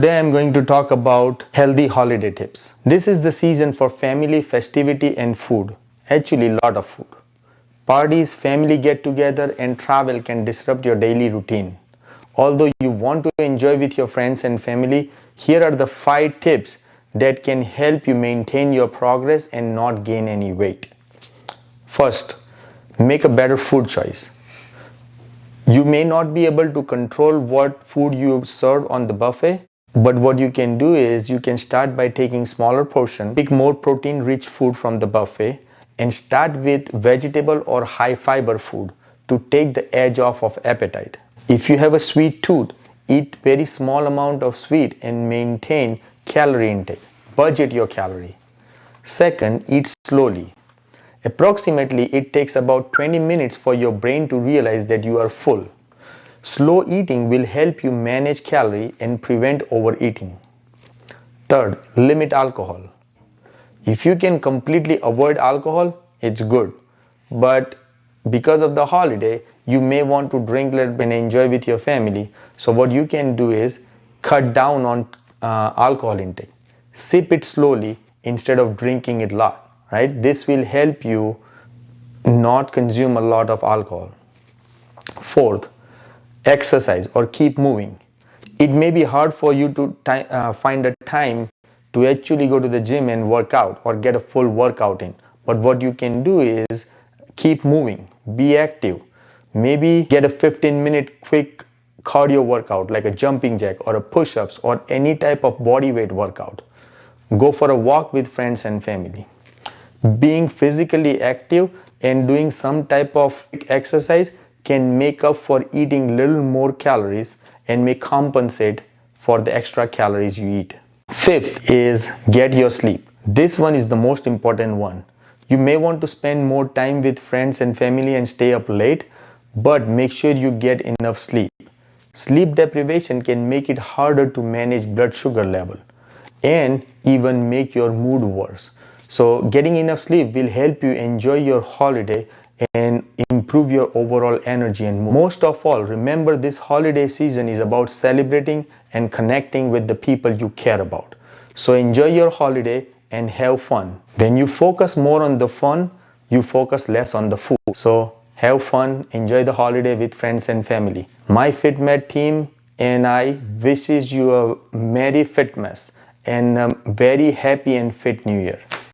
Today I'm going to talk about healthy holiday tips. This is the season for family, festivity and food. Actually, a lot of food. Parties, family get-together and travel can disrupt your daily routine. Although you want to enjoy with your friends and family, here are the 5 tips that can help you maintain your progress and not gain any weight. First, make a better food choice. You may not be able to control what food you serve on the buffet, but what you can do is you can start by taking smaller portion, pick more protein rich food from the buffet and start with vegetable or high fiber food to take the edge off of appetite. If you have a sweet tooth, eat very small amount of sweet and maintain calorie intake. Budget your calorie. Second, eat slowly. Approximately it takes about 20 minutes for your brain to realize that you are full. Slow eating will help you manage calorie and prevent overeating. Third, limit alcohol. If you can completely avoid alcohol, it's good. But because of the holiday, you may want to drink a little bit and enjoy with your family. So what you can do is cut down on alcohol intake. Sip it slowly instead of drinking it a lot, right? This will help you not consume a lot of alcohol. Fourth, exercise or keep moving. It may be hard for you to find a time to actually go to the gym and work out or get a full workout in. But what you can do is keep moving, be active. Maybe get a 15-minute quick cardio workout like a jumping jack or a push-ups or any type of body weight workout. Go for a walk with friends and family. Being physically active and doing some type of exercise can make up for eating little more calories and may compensate for the extra calories you eat. Fifth is get your sleep. This one is the most important one. You may want to spend more time with friends and family and stay up late, but make sure you get enough sleep. Sleep deprivation can make it harder to manage blood sugar level and even make your mood worse. So getting enough sleep will help you enjoy your holiday and improve your overall energy and mood. Most of all, remember this holiday season is about celebrating and connecting with the people you care about. So enjoy your holiday and have fun. When you focus more on the fun, you focus less on the food. So have fun, enjoy the holiday with friends and family. MyFitMed team and I wishes you a Merry Fitmas and a very happy and fit New Year.